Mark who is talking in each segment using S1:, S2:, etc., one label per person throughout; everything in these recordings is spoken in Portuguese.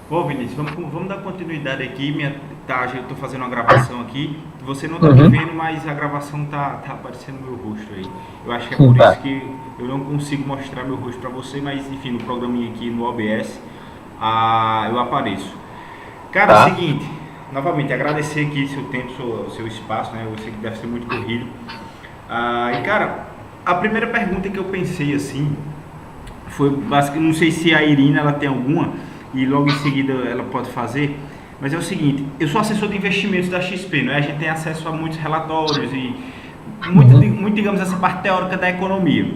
S1: Bom, Vinícius, vamos dar continuidade aqui. Eu estou fazendo uma gravação aqui. Você não está me vendo, mas a gravação tá aparecendo no meu rosto aí. Eu acho que é por isso que eu não consigo mostrar meu rosto para você, mas enfim, no programinha aqui no OBS eu apareço. Cara, é o seguinte, novamente, agradecer aqui seu tempo, seu espaço, né? Eu sei que deve ser muito corrido. E cara, a primeira pergunta que eu pensei assim foi basicamente, não sei se a Irina ela tem alguma, e logo em seguida ela pode fazer, mas é o seguinte: eu sou assessor de investimentos da XP, não é? A gente tem acesso a muitos relatórios e muito, digamos, essa parte teórica da economia.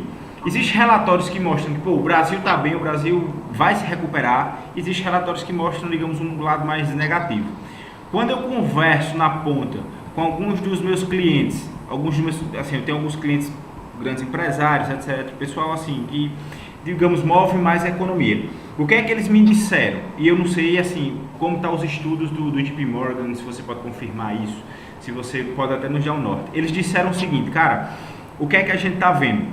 S1: Existem relatórios que mostram que o Brasil está bem, o Brasil vai se recuperar. Existem relatórios que mostram, digamos, um lado mais negativo. Quando eu converso na ponta com alguns dos meus clientes, assim, eu tenho alguns clientes, grandes empresários, etc., pessoal assim, que, digamos, move mais a economia. O que é que eles me disseram? E eu não sei, assim, como estão os estudos do JP Morgan, se você pode confirmar isso, se você pode até nos dar um norte. Eles disseram o seguinte: cara, o que é que a gente está vendo?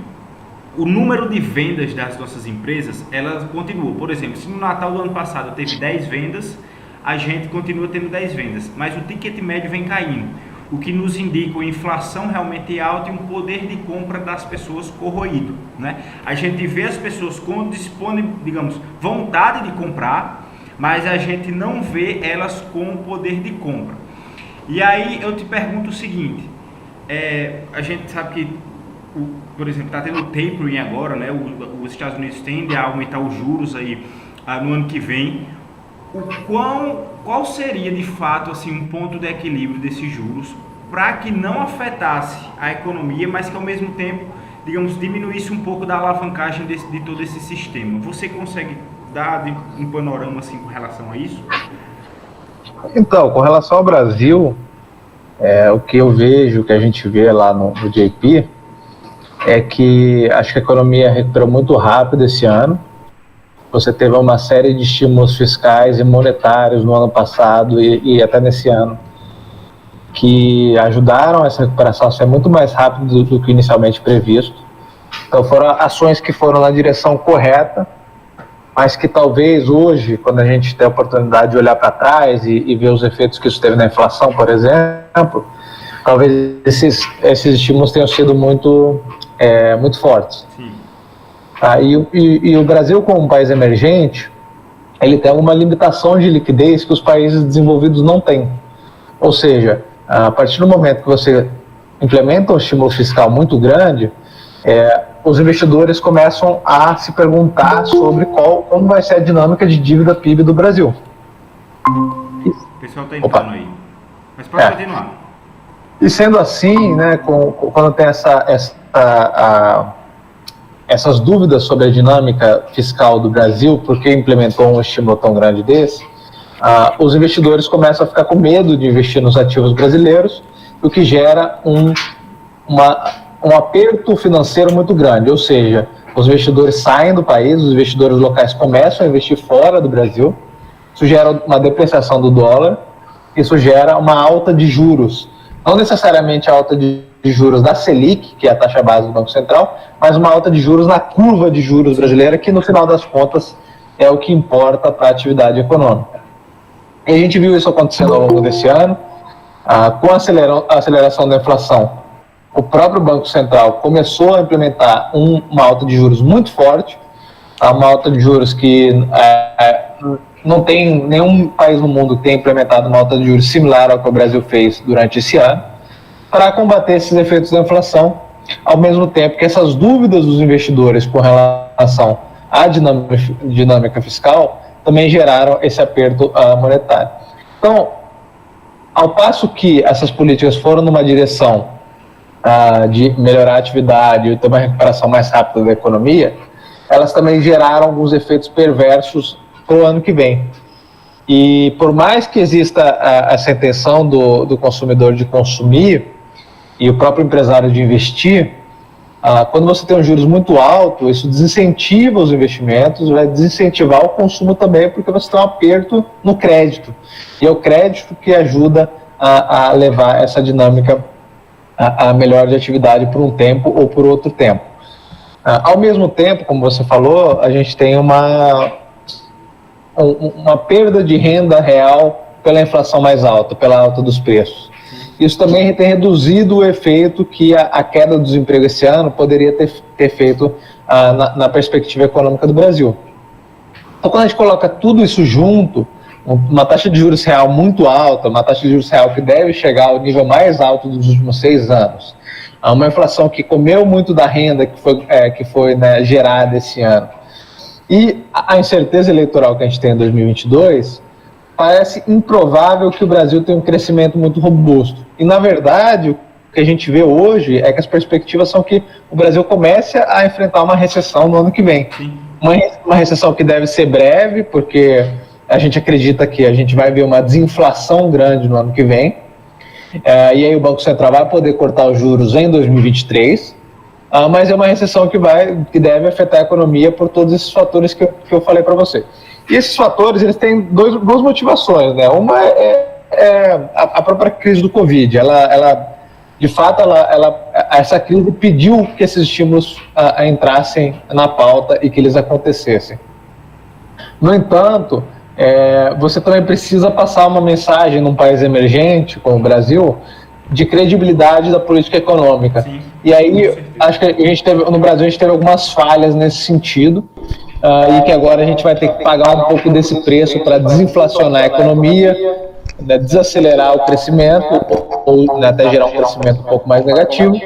S1: O número de vendas das nossas empresas, elas continuam. Por exemplo, se no Natal do ano passado teve 10 vendas, a gente continua tendo 10 vendas, mas o ticket médio vem caindo, o que nos indica a inflação realmente alta e um poder de compra das pessoas corroído, né? A gente vê as pessoas com digamos, vontade de comprar, mas a gente não vê elas com poder de compra. E aí eu te pergunto o seguinte: a gente sabe que, por exemplo, está tendo tapering agora, né? Os Estados Unidos tendem a aumentar os juros aí no ano que vem. Qual seria de fato assim um ponto de equilíbrio desses juros para que não afetasse a economia, mas que ao mesmo tempo, digamos, diminuísse um pouco da alavancagem de todo esse sistema? Você consegue dar um panorama assim com relação a isso?
S2: Então, com relação ao Brasil, o que eu vejo, o que a gente vê lá no JP, é que acho que a economia recuperou muito rápido esse ano. Você teve uma série de estímulos fiscais e monetários no ano passado e até nesse ano, que ajudaram essa recuperação a ser muito mais rápido do que inicialmente previsto. Então foram ações que foram na direção correta, mas que talvez hoje, quando a gente tem a oportunidade de olhar para trás e ver os efeitos que isso teve na inflação, por exemplo, talvez esses estímulos tenham sido muito fortes.
S1: Sim.
S2: E o Brasil, como um país emergente, ele tem uma limitação de liquidez que os países desenvolvidos não têm. Ou seja, a partir do momento que você implementa um estímulo fiscal muito grande, os investidores começam a se perguntar sobre como vai ser a dinâmica de dívida PIB do Brasil.
S1: O pessoal está entrando aí, mas pode continuar.
S2: E sendo assim, né, quando tem essas dúvidas sobre a dinâmica fiscal do Brasil, porque implementou um estímulo tão grande desse, os investidores começam a ficar com medo de investir nos ativos brasileiros, o que gera um aperto financeiro muito grande. Ou seja, os investidores saem do país, os investidores locais começam a investir fora do Brasil, isso gera uma depreciação do dólar, isso gera uma alta de juros, não necessariamente a alta de juros da Selic, que é a taxa base do Banco Central, mas uma alta de juros na curva de juros brasileira, que no final das contas é o que importa para a atividade econômica. E a gente viu isso acontecendo ao longo desse ano, com a aceleração da inflação. O próprio Banco Central começou a implementar uma alta de juros muito forte, uma alta de juros que não tem nenhum país no mundo que tenha implementado uma alta de juros similar ao que o Brasil fez durante esse ano, para combater esses efeitos da inflação, ao mesmo tempo que essas dúvidas dos investidores com relação à dinâmica fiscal também geraram esse aperto monetário. Então, ao passo que essas políticas foram numa direção de melhorar a atividade e ter uma recuperação mais rápida da economia, elas também geraram alguns efeitos perversos para o ano que vem. E por mais que exista essa intenção do consumidor de consumir e o próprio empresário de investir, quando você tem um juros muito alto, isso desincentiva os investimentos, vai desincentivar o consumo também, porque você tem um aperto no crédito. E é o crédito que ajuda a levar essa dinâmica a melhor de atividade por um tempo ou por outro tempo. Ao mesmo tempo, como você falou, a gente tem uma perda de renda real pela inflação mais alta, pela alta dos preços. Isso também tem reduzido o efeito que a queda do desemprego esse ano poderia ter feito na perspectiva econômica do Brasil. Então, quando a gente coloca tudo isso junto, uma taxa de juros real muito alta, uma taxa de juros real que deve chegar ao nível mais alto dos últimos 6 anos, uma inflação que comeu muito da renda que foi né, gerada esse ano, e a incerteza eleitoral que a gente tem em 2022, parece improvável que o Brasil tenha um crescimento muito robusto. E, na verdade, o que a gente vê hoje é que as perspectivas são que o Brasil comece a enfrentar uma recessão no ano que vem. Uma recessão que deve ser breve, porque a gente acredita que a gente vai ver uma desinflação grande no ano que vem. E aí o Banco Central vai poder cortar os juros em 2023. Mas é uma recessão que deve afetar a economia por todos esses fatores que eu falei para você. E esses fatores, eles têm duas motivações, né? Uma é a própria crise do Covid. De fato, essa crise pediu que esses estímulos entrassem na pauta e que eles acontecessem. No entanto, você também precisa passar uma mensagem num país emergente, como o Brasil, de credibilidade da política econômica. Sim, e aí, acho que no Brasil a gente teve algumas falhas nesse sentido, e que agora a gente vai ter que pagar um pouco desse preço para desinflacionar a economia, né, desacelerar o crescimento, ou né, até gerar um crescimento um pouco mais negativo,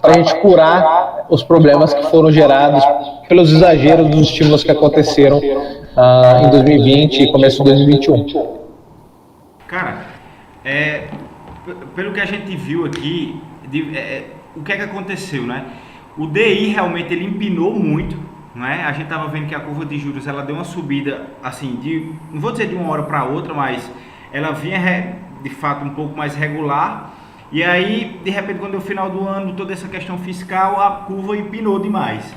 S2: para a gente curar os problemas que foram gerados pelos exageros dos estímulos que aconteceram em 2020 e começo de 2021.
S1: Cara, pelo que a gente viu aqui, o que é que aconteceu, né? O DI realmente ele empinou muito, né? A gente estava vendo que a curva de juros ela deu uma subida, assim, não vou dizer de uma hora para outra, mas ela vinha de fato um pouco mais regular. E aí, de repente, quando é o final do ano, toda essa questão fiscal, a curva empinou demais.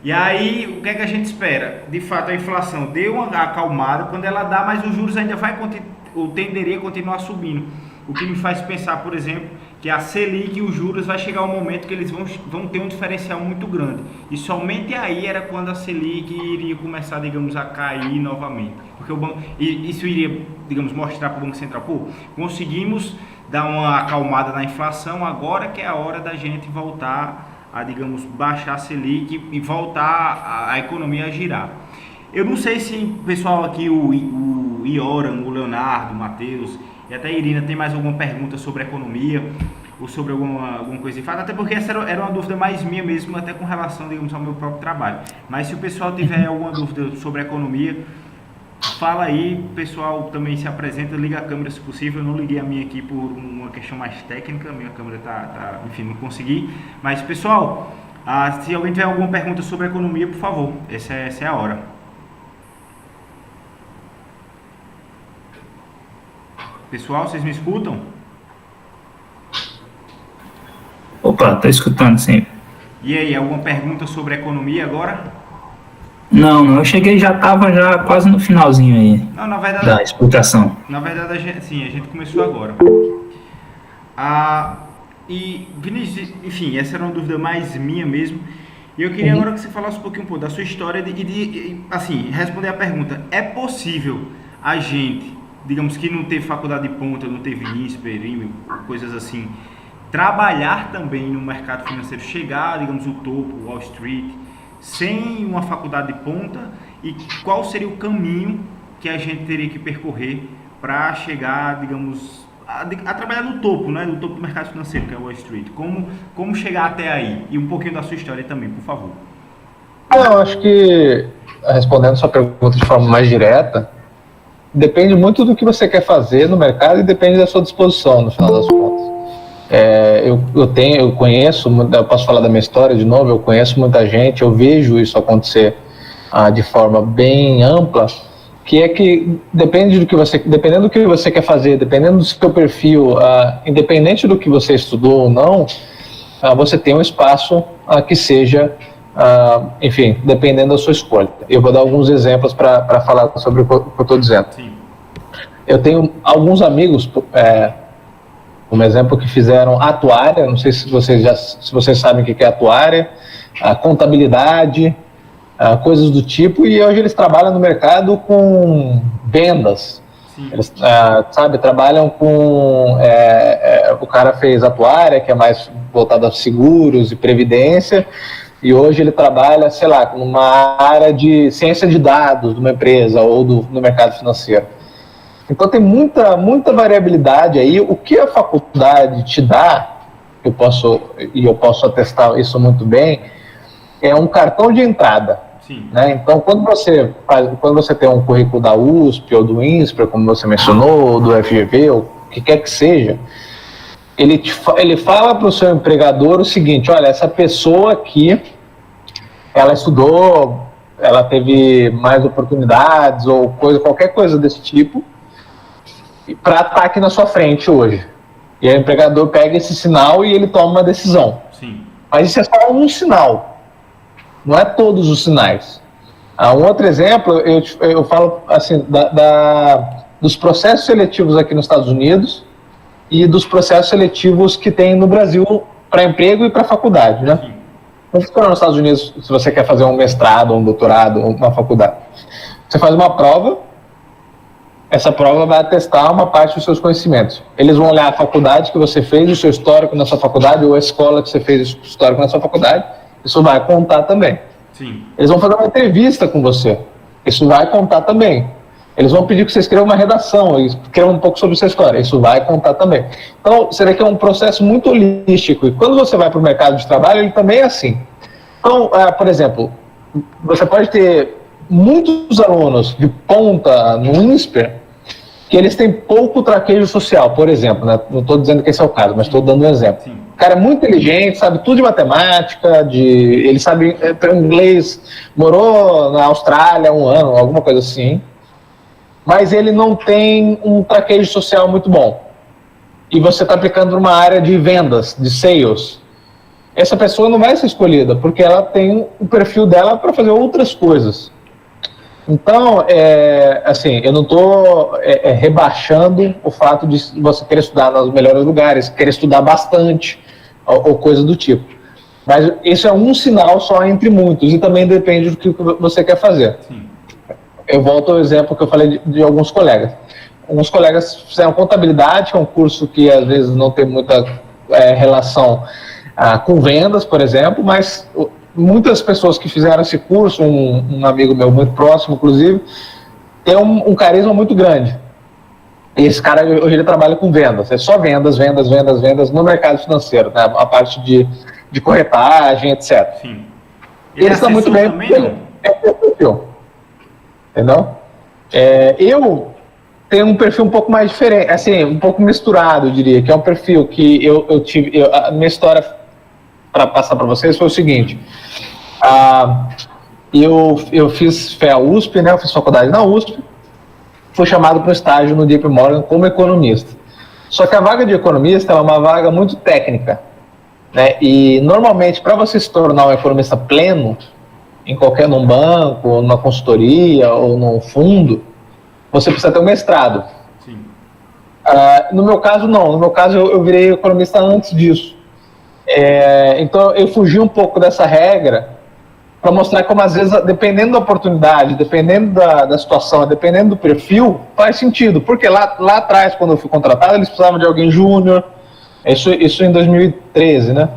S1: E aí, o que é que a gente espera? De fato, a inflação deu uma acalmada, quando ela dá, mas os juros ainda tenderia a continuar subindo. O que me faz pensar, por exemplo, que a Selic e os juros vai chegar um momento que eles vão ter um diferencial muito grande. E somente aí era quando a Selic iria começar, digamos, a cair novamente. Porque isso iria, digamos, mostrar para o Banco Central, conseguimos dar uma acalmada na inflação, agora que é a hora da gente voltar a, digamos, baixar a Selic e voltar a economia a girar. Eu não sei se o pessoal aqui, o Ioran, o Leonardo, o Matheus e até a Irina tem mais alguma pergunta sobre economia ou sobre alguma coisa de fato, até porque essa era uma dúvida mais minha mesmo, até com relação, digamos, ao meu próprio trabalho. Mas se o pessoal tiver alguma dúvida sobre economia, fala aí, o pessoal também se apresenta, liga a câmera se possível. Eu não liguei a minha aqui por uma questão mais técnica, a minha câmera enfim, não consegui. Mas pessoal, se alguém tiver alguma pergunta sobre economia, por favor, essa é a hora. Pessoal, vocês me escutam?
S3: Opa, tô escutando sempre.
S1: E aí, alguma pergunta sobre economia agora?
S3: Não, eu cheguei, já quase no finalzinho aí.
S1: Não, na verdade,
S3: da explicação.
S1: Na verdade, a gente começou agora. E Vinícius, enfim, essa era uma dúvida mais minha mesmo. E eu queria agora que você falasse um pouquinho da sua história e assim, responder a pergunta. É possível a gente, digamos que não teve faculdade de ponta, não teve INSPER, coisas assim, trabalhar também no mercado financeiro, chegar, digamos, o topo, Wall Street, sem uma faculdade de ponta, e qual seria o caminho que a gente teria que percorrer para chegar, digamos, a trabalhar no topo, né, no topo do mercado financeiro, que é Wall Street. Como chegar até aí? E um pouquinho da sua história também, por favor.
S2: Eu acho que, respondendo sua pergunta de forma mais direta, depende muito do que você quer fazer no mercado e depende da sua disposição, no final das contas. Eu conheço, eu posso falar da minha história de novo, eu conheço muita gente, eu vejo isso acontecer de forma bem ampla, que é que dependendo do que você quer fazer, dependendo do seu perfil, independente do que você estudou ou não, você tem um espaço que seja, enfim, dependendo da sua escolha. Eu vou dar alguns exemplos para falar sobre o que eu estou dizendo.
S1: Sim.
S2: Eu tenho alguns amigos, um exemplo, que fizeram atuária, não sei se vocês sabem o que é atuária, contabilidade, coisas do tipo, e hoje eles trabalham no mercado com vendas.
S1: Sim.
S2: Eles, trabalham com... o cara fez atuária, que é mais voltado a seguros e previdência, e hoje ele trabalha, sei lá, numa área de ciência de dados de uma empresa ou no mercado financeiro. Então tem muita variabilidade aí. O que a faculdade te dá, eu posso atestar isso muito bem, é um cartão de entrada.
S1: Sim.
S2: Né? Então quando você tem um currículo da USP ou do INSPER, como você mencionou, ou do FGV, ou o que quer que seja, ele fala para o seu empregador o seguinte: olha, essa pessoa aqui, ela estudou, ela teve mais oportunidades ou qualquer coisa desse tipo, para estar aqui na sua frente hoje. E aí o empregador pega esse sinal e ele toma uma decisão.
S1: Sim.
S2: Mas isso é só um sinal, não é todos os sinais. Um outro exemplo, eu falo assim, dos processos seletivos aqui nos Estados Unidos e dos processos seletivos que tem no Brasil para emprego e para faculdade, né?
S1: Sim.
S2: Quando você for nos Estados Unidos, se você quer fazer um mestrado, um doutorado, uma faculdade, você faz uma prova. Essa prova vai atestar uma parte dos seus conhecimentos. Eles vão olhar a faculdade que você fez, o seu histórico na sua faculdade, ou a escola que você fez o histórico na sua faculdade. Isso vai contar também.
S1: Sim.
S2: Eles vão fazer uma entrevista com você. Isso vai contar também. Eles vão pedir que você escreva uma redação, escreva um pouco sobre a sua história. Isso vai contar também. Então, você vê que é um processo muito holístico. E quando você vai para o mercado de trabalho, ele também é assim. Então, por exemplo, você pode ter muitos alunos de ponta no INSPER que eles têm pouco traquejo social, por exemplo, né? Não estou dizendo que esse é o caso, mas estou dando um exemplo.
S1: Sim.
S2: O cara é muito inteligente, sabe tudo de matemática, ele sabe inglês, morou na Austrália 1 ano, alguma coisa assim, mas ele não tem um traquejo social muito bom. E você está aplicando numa área de vendas, de sales. Essa pessoa não vai ser escolhida, porque ela tem o perfil dela para fazer outras coisas. Então, assim, eu não estou rebaixando o fato de você querer estudar nos melhores lugares, querer estudar bastante, ou coisa do tipo. Mas isso é um sinal só entre muitos, e também depende do que você quer fazer.
S1: Sim.
S2: Eu volto ao exemplo que eu falei de alguns colegas. Alguns colegas fizeram contabilidade, que é um curso que às vezes não tem muita relação com vendas, por exemplo, mas muitas pessoas que fizeram esse curso, um amigo meu muito próximo, inclusive, tem um carisma muito grande. E esse cara, hoje ele trabalha com vendas. É só vendas no mercado financeiro, né? A parte de corretagem, etc.
S1: Sim.
S2: Ele está muito bem. Entendeu? Eu tenho um perfil um pouco mais diferente, assim, um pouco misturado, eu diria, que é um perfil que eu tive... a minha história, para passar para vocês, foi o seguinte: eu fiz FEA USP, né? Eu fiz faculdade na USP, fui chamado para o estágio no JP Morgan como economista. Só que a vaga de economista é uma vaga muito técnica, né? E normalmente, para você se tornar um economista pleno, num banco, ou numa consultoria, ou num fundo, você precisa ter um mestrado.
S1: Sim.
S2: No meu caso, não. No meu caso, eu virei economista antes disso. Então eu fugi um pouco dessa regra para mostrar como às vezes, dependendo da oportunidade, dependendo da situação, dependendo do perfil, faz sentido, porque lá atrás, quando eu fui contratado, eles precisavam de alguém júnior, isso em 2013, né?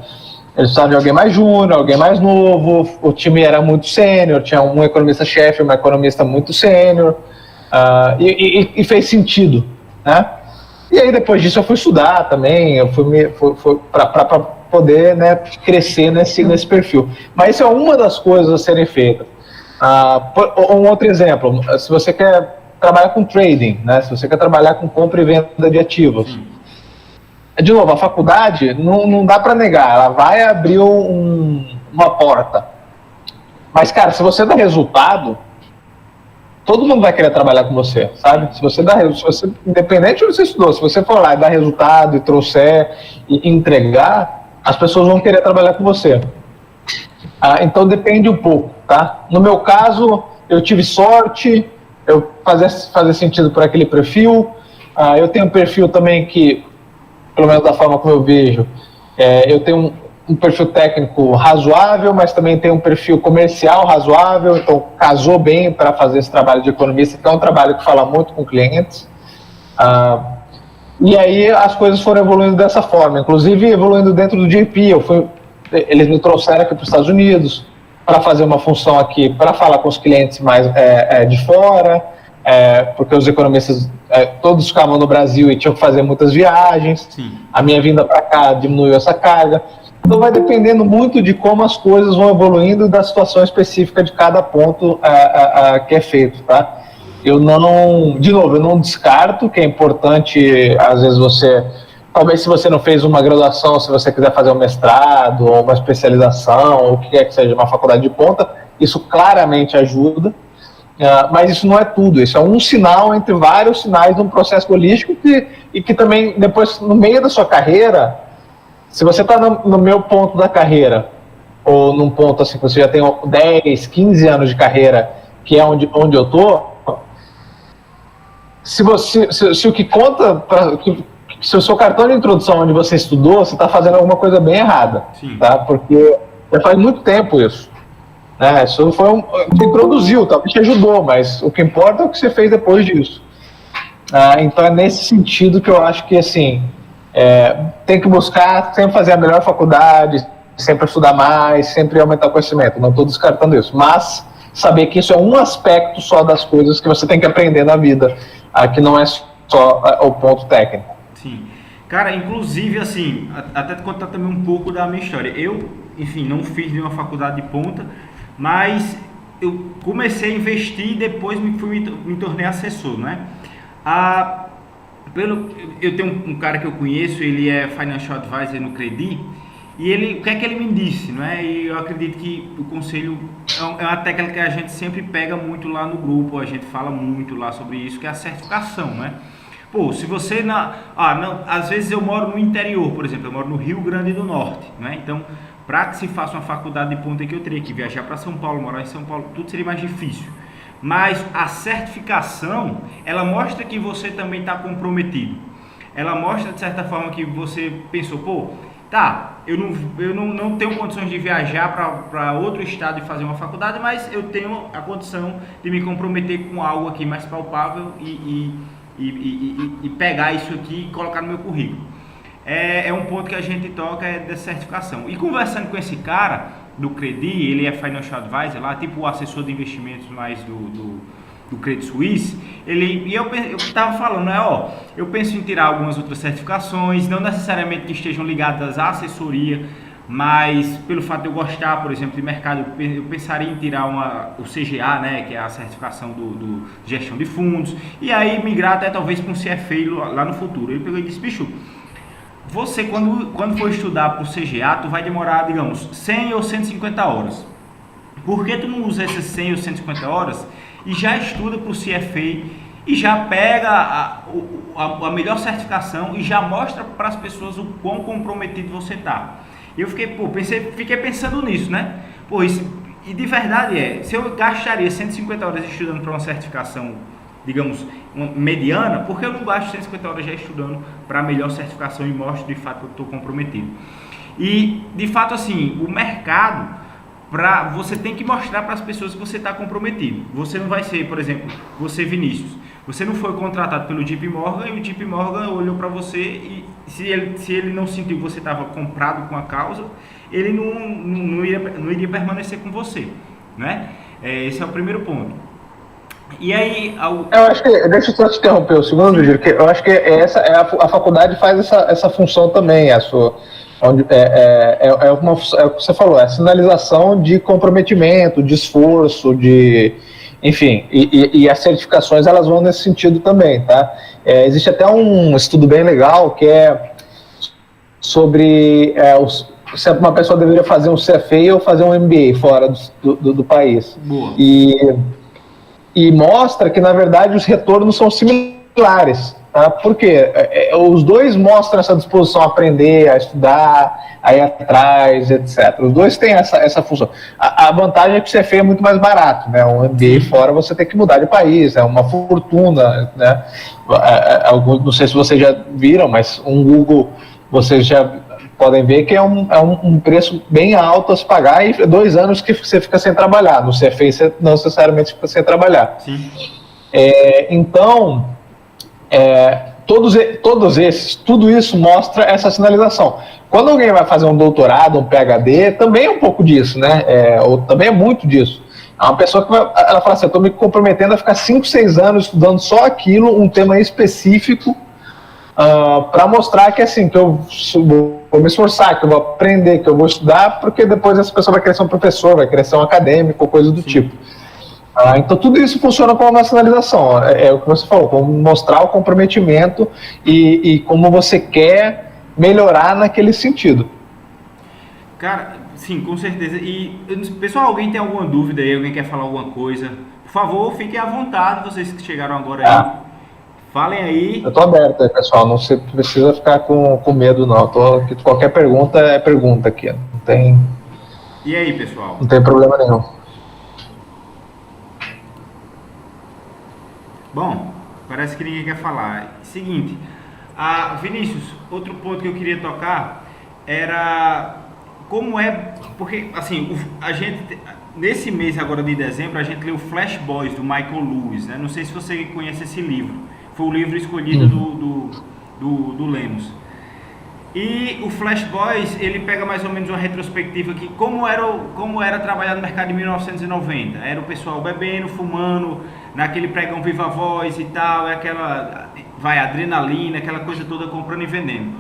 S2: Eles precisavam de alguém mais júnior, alguém mais novo, o time era muito sênior, tinha um economista-chefe, uma economista muito sênior, e fez sentido, né? E aí depois disso eu fui estudar também, eu fui para poder, né, crescer nesse perfil. Mas isso é uma das coisas a serem feitas. Um outro exemplo, se você quer trabalhar com trading, né, se você quer trabalhar com compra e venda de ativos, de novo, a faculdade não dá para negar, ela vai abrir uma porta. Mas, cara, se você dá resultado, todo mundo vai querer trabalhar com você, sabe? Se você independente de onde você estudou, se você for lá e dar resultado e trouxer e entregar, as pessoas vão querer trabalhar com você. Então depende um pouco, tá? No meu caso, eu tive sorte, eu fazia sentido por aquele perfil. Eu tenho um perfil também que, pelo menos da forma como eu vejo, eu tenho um perfil técnico razoável, mas também tenho um perfil comercial razoável, então casou bem para fazer esse trabalho de economista, que é um trabalho que fala muito com clientes. E aí as coisas foram evoluindo dessa forma, inclusive evoluindo dentro do JP. Eles me trouxeram aqui para os Estados Unidos para fazer uma função aqui, para falar com os clientes mais de fora, porque os economistas todos ficavam no Brasil e tinham que fazer muitas viagens.
S1: Sim.
S2: A minha vinda para cá diminuiu essa carga. Então vai dependendo muito de como as coisas vão evoluindo e da situação específica de cada ponto que é feito, tá? Eu não descarto que é importante, às vezes talvez se você não fez uma graduação, se você quiser fazer um mestrado ou uma especialização, ou o que quer que seja, uma faculdade de ponta, isso claramente ajuda, mas isso não é tudo, isso é um sinal entre vários sinais de um processo holístico que também, depois, no meio da sua carreira, se você está no meu ponto da carreira, ou num ponto assim, que você já tem 10, 15 anos de carreira, que é onde eu estou, se o que conta, se o seu cartão de introdução onde você estudou, você está fazendo alguma coisa bem errada.
S1: Sim.
S2: Tá? Porque já faz muito tempo isso. Né? Isso foi que introduziu, talvez te ajudou, mas o que importa é o que você fez depois disso. Então é nesse sentido que eu acho que assim, tem que buscar sempre fazer a melhor faculdade, sempre estudar mais, sempre aumentar o conhecimento. Não estou descartando isso, mas saber que isso é um aspecto só das coisas que você tem que aprender na vida, que não é só o ponto técnico.
S1: Sim. Cara, inclusive, assim, até te contar também um pouco da minha história. Eu, enfim, não fiz nenhuma faculdade de ponta, mas eu comecei a investir e depois me tornei assessor, né? Eu tenho um cara que eu conheço, ele é Financial Advisor no Credi, e o que é que ele me disse, não é? E eu acredito que o conselho é uma técnica que a gente sempre pega muito lá no grupo, a gente fala muito lá sobre isso, que é a certificação, né? Pô, se você às vezes eu moro no interior, por exemplo, eu moro no Rio Grande do Norte, né? Então, para que se faça uma faculdade de ponta, que eu teria que viajar para São Paulo, morar em São Paulo, tudo seria mais difícil. Mas a certificação, ela mostra que você também está comprometido. Ela mostra, de certa forma, que você pensou, pô, tá, eu não tenho condições de viajar para outro estado e fazer uma faculdade, mas eu tenho a condição de me comprometer com algo aqui mais palpável e pegar isso aqui e colocar no meu currículo. É um ponto que a gente toca, da certificação. E conversando com esse cara do Credi, ele é Financial Advisor lá, tipo o assessor de investimentos mais do Credit Suisse, eu estava falando, eu penso em tirar algumas outras certificações, não necessariamente que estejam ligadas à assessoria, mas pelo fato de eu gostar, por exemplo, de mercado, eu pensaria em tirar o CGA, né, que é a certificação do gestão de fundos, e aí migrar até talvez para um CFA lá no futuro. Ele pegou e disse, bicho, você quando for estudar para o CGA, tu vai demorar, digamos, 100 ou 150 horas. Por que tu não usa essas 100 ou 150 horas e já estuda para o CFA e já pega a melhor certificação e já mostra para as pessoas o quão comprometido você está? E eu fiquei pensando nisso, né? E de verdade se eu gastaria 150 horas estudando para uma certificação, digamos, mediana, porque eu não gasto 150 horas já estudando para a melhor certificação e mostro de fato que eu estou comprometido? E de fato, assim, o mercado, você tem que mostrar para as pessoas que você está comprometido. Você não vai ser, por exemplo, você, Vinícius, você não foi contratado pelo JP Morgan e o JP Morgan olhou para você e se ele não sentiu que você estava comprado com a causa, ele não iria permanecer com você, né? Esse é o primeiro ponto. E aí...
S2: Eu acho que, deixa eu só te interromper um segundo, Giro, que eu acho que a faculdade faz essa função também, onde é o que você falou, é a sinalização de comprometimento, de esforço, enfim, e as certificações elas vão nesse sentido também, tá? Existe até um estudo bem legal que é sobre se uma pessoa deveria fazer um CFA ou fazer um MBA fora do país.
S1: Boa.
S2: E e mostra que, na verdade, os retornos são similares. Tá? Por quê? Os dois mostram essa disposição a aprender, a estudar, a ir atrás, etc. Os dois têm essa função. A vantagem é que o CFA é muito mais barato, né? Um MBA fora você tem que mudar de país, é uma fortuna, né? Não sei se vocês já viram, mas um Google, vocês já podem ver que é um preço bem alto a se pagar, e 2 anos que você fica sem trabalhar. No CFA você não necessariamente fica sem trabalhar.
S1: Sim.
S2: Então, tudo isso mostra essa sinalização. Quando alguém vai fazer um doutorado, um PhD, também é um pouco disso, né? Ou também é muito disso. É uma pessoa que ela fala assim, eu estou me comprometendo a ficar 5, 6 anos estudando só aquilo, um tema específico, para mostrar que, assim, que eu vou me esforçar, que eu vou aprender, que eu vou estudar, porque depois essa pessoa vai querer ser um professor, vai querer ser um acadêmico, coisa do tipo. Então tudo isso funciona como uma sinalização, é o que você falou, como mostrar o comprometimento e como você quer melhorar naquele sentido.
S1: Cara, sim, com certeza. E, pessoal, alguém tem alguma dúvida aí, alguém quer falar alguma coisa? Por favor, fiquem à vontade, vocês que chegaram agora aí. Falem aí.
S2: Eu tô aberto aí, pessoal, não se precisa ficar com medo, não. Qualquer pergunta é pergunta aqui, não tem...
S1: E aí, pessoal?
S2: Não tem problema nenhum.
S1: Bom, parece que ninguém quer falar. Seguinte, Vinícius, outro ponto que eu queria tocar era como porque assim, a gente, nesse mês agora de dezembro, a gente leu Flash Boys, do Michael Lewis, né? Não sei se você conhece esse livro, foi o livro escolhido do Lemos. E o Flash Boys, ele pega mais ou menos uma retrospectiva aqui, como era trabalhar no mercado de 1990. Era o pessoal bebendo, fumando, naquele pregão viva voz e tal, adrenalina, aquela coisa toda, comprando e vendendo.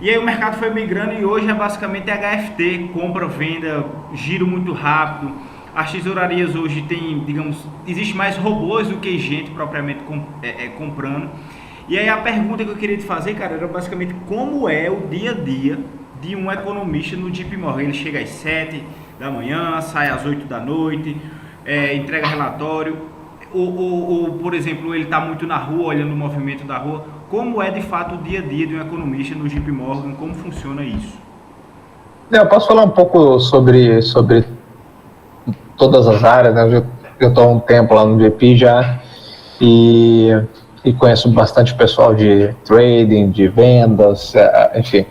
S1: E aí o mercado foi migrando e hoje é basicamente HFT, compra, venda, giro muito rápido. As tesourarias hoje tem, digamos, existe mais robôs do que gente propriamente comprando. E aí a pergunta que eu queria te fazer, cara, era basicamente como é o dia a dia de um economista no JP Morgan. Ele chega às 7 da manhã, sai às 8 da noite, entrega relatório, ou, por exemplo, ele está muito na rua, olhando o movimento da rua. Como é de fato o dia a dia de um economista no JP Morgan, como funciona isso?
S2: Eu posso falar um pouco sobre todas as áreas, né? Eu estou há um tempo lá no JP já, e conheço bastante pessoal de trading, de vendas, enfim.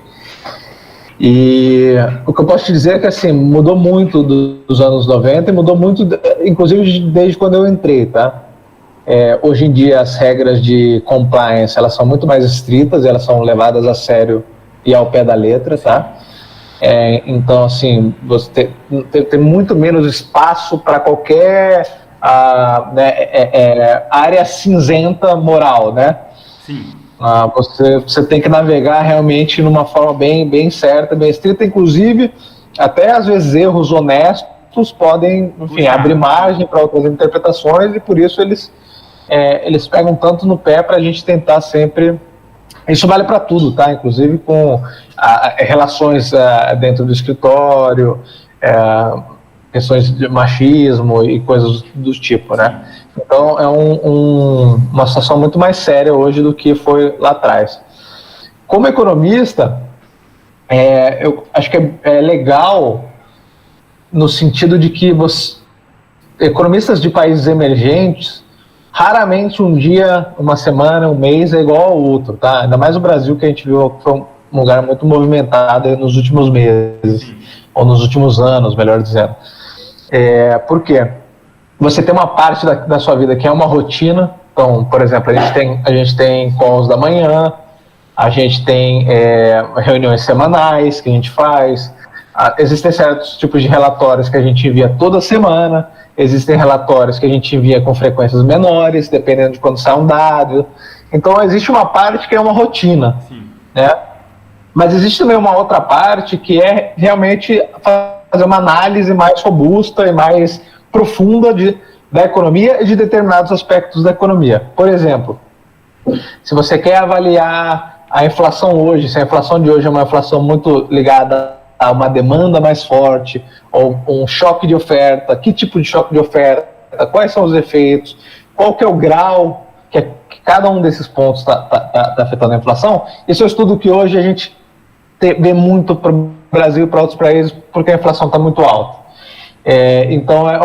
S2: E o que eu posso te dizer é que, assim, mudou muito dos anos 90 e mudou muito, inclusive, desde quando eu entrei, tá? Hoje em dia, as regras de compliance, elas são muito mais estritas, elas são levadas a sério e ao pé da letra, tá? Então, assim, você tem muito menos espaço para qualquer... área cinzenta moral, né?
S1: Sim.
S2: Você tem que navegar realmente numa forma bem certa, bem estrita, inclusive até às vezes erros honestos podem, enfim, abrir margem para outras interpretações, e por isso eles pegam tanto no pé para a gente tentar sempre. Isso vale para tudo, tá? Inclusive com relações dentro do escritório, questões de machismo e coisas do tipo, né? Então é uma situação muito mais séria hoje do que foi lá atrás. Como economista, eu acho que é legal no sentido de que economistas de países emergentes, raramente um dia, uma semana, um mês é igual ao outro, tá? Ainda mais o Brasil, que a gente viu que foi um lugar muito movimentado nos últimos meses, ou nos últimos anos, melhor dizendo. Por quê? Você tem uma parte da sua vida que é uma rotina. Então, por exemplo, a gente tem calls da manhã, a gente tem reuniões semanais que a gente faz, existem certos tipos de relatórios que a gente envia toda semana, existem relatórios que a gente envia com frequências menores, dependendo de quando sai um dado. Então, existe uma parte que é uma rotina, né? Mas existe também uma outra parte que é realmente fazer uma análise mais robusta e mais profunda da economia e de determinados aspectos da economia. Por exemplo, se você quer avaliar a inflação hoje, se a inflação de hoje é uma inflação muito ligada a uma demanda mais forte, ou um choque de oferta, que tipo de choque de oferta quais são os efeitos, qual que é o grau que cada um desses pontos está afetando a inflação. Esse é um estudo que hoje a gente vê muito para o Brasil e para outros países, porque a inflação está muito alta. Então é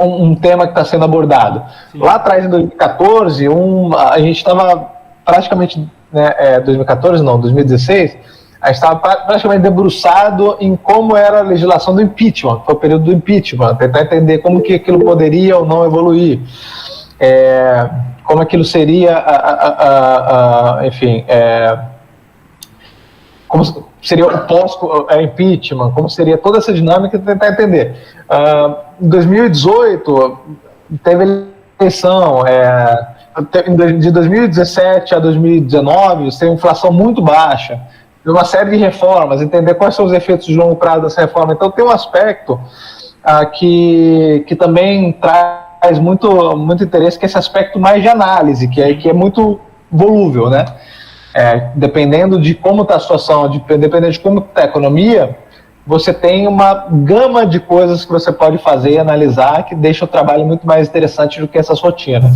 S2: um tema que está sendo abordado. Sim. Lá atrás, em 2014, a gente estava praticamente, 2016, a gente estava praticamente debruçado em como era a legislação do impeachment, que foi o período do impeachment, tentar entender como que aquilo poderia ou não evoluir, como aquilo seria, enfim, como seria o pós-impeachment, como seria toda essa dinâmica, tentar entender. Em 2018, teve eleição, de 2017 a 2019, você tem inflação muito baixa, uma série de reformas, entender quais são os efeitos de longo prazo dessa reforma. Então, tem um aspecto que também traz muito interesse, que é esse aspecto mais de análise, que é muito volúvel, né? Dependendo de como está a situação, dependendo de como está a economia, você tem uma gama de coisas que você pode fazer e analisar que deixa o trabalho muito mais interessante do que essas rotinas.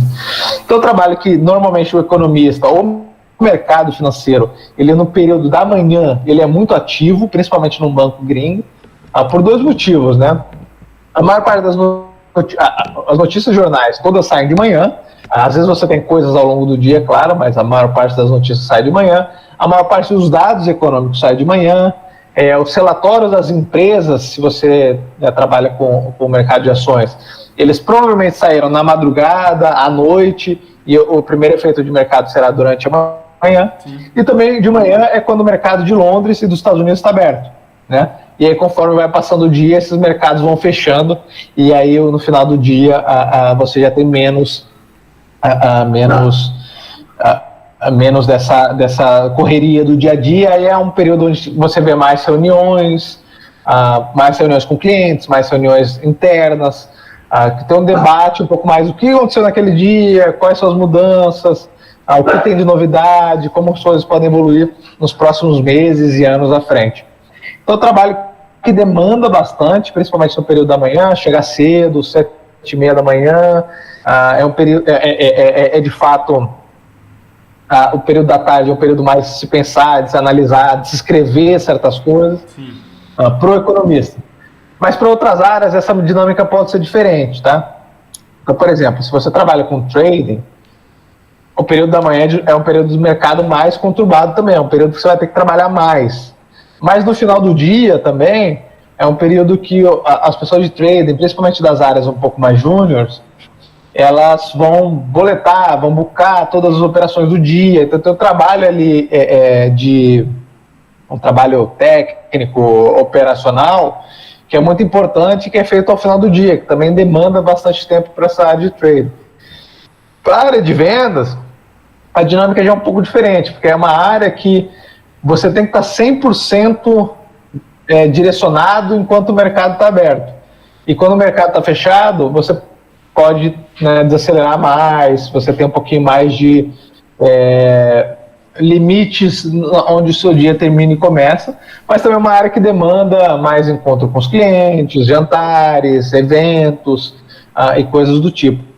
S2: Então, o trabalho que normalmente o economista ou o mercado financeiro, ele no período da manhã, ele é muito ativo, principalmente num banco gringo, por dois motivos, né? A maior parte das as notícias de jornais todas saem de manhã. Às vezes você tem coisas ao longo do dia, claro, mas a maior parte das notícias sai de manhã. A maior parte dos dados econômicos sai de manhã. Os relatórios das empresas, se você trabalha com o mercado de ações, eles provavelmente saíram na madrugada, à noite, e o primeiro efeito de mercado será durante a manhã. Sim. E também de manhã é quando o mercado de Londres e dos Estados Unidos está aberto, né? E aí, conforme vai passando o dia, esses mercados vão fechando, e aí no final do dia você já tem menos dessa correria do dia a dia. Aí é um período onde você vê mais reuniões com clientes, mais reuniões internas, que tem um debate um pouco mais do que aconteceu naquele dia, quais são as mudanças, o que tem de novidade, como as coisas podem evoluir nos próximos meses e anos à frente. Então, trabalho que demanda bastante, principalmente no período da manhã, chegar cedo, 7h30 da manhã, é um período, de fato, o período da tarde é um período mais de se pensar, de se analisar, de se escrever certas coisas, para o economista. Mas para outras áreas, essa dinâmica pode ser diferente, tá? Então, por exemplo, se você trabalha com trading, o período da manhã é um período do mercado mais conturbado também, é um período que você vai ter que trabalhar mais. Mas no final do dia também, é um período que as pessoas de trading, principalmente das áreas um pouco mais júniores, elas vão boletar, vão buscar todas as operações do dia. Então, tem um trabalho ali um trabalho técnico, operacional, que é muito importante, que é feito ao final do dia, que também demanda bastante tempo para essa área de trading. Para a área de vendas, a dinâmica já é um pouco diferente, porque é uma área que você tem que estar 100% direcionado enquanto o mercado está aberto. E quando o mercado está fechado, você pode desacelerar mais, você tem um pouquinho mais de limites onde o seu dia termina e começa, mas também é uma área que demanda mais encontro com os clientes, jantares, eventos e coisas do tipo.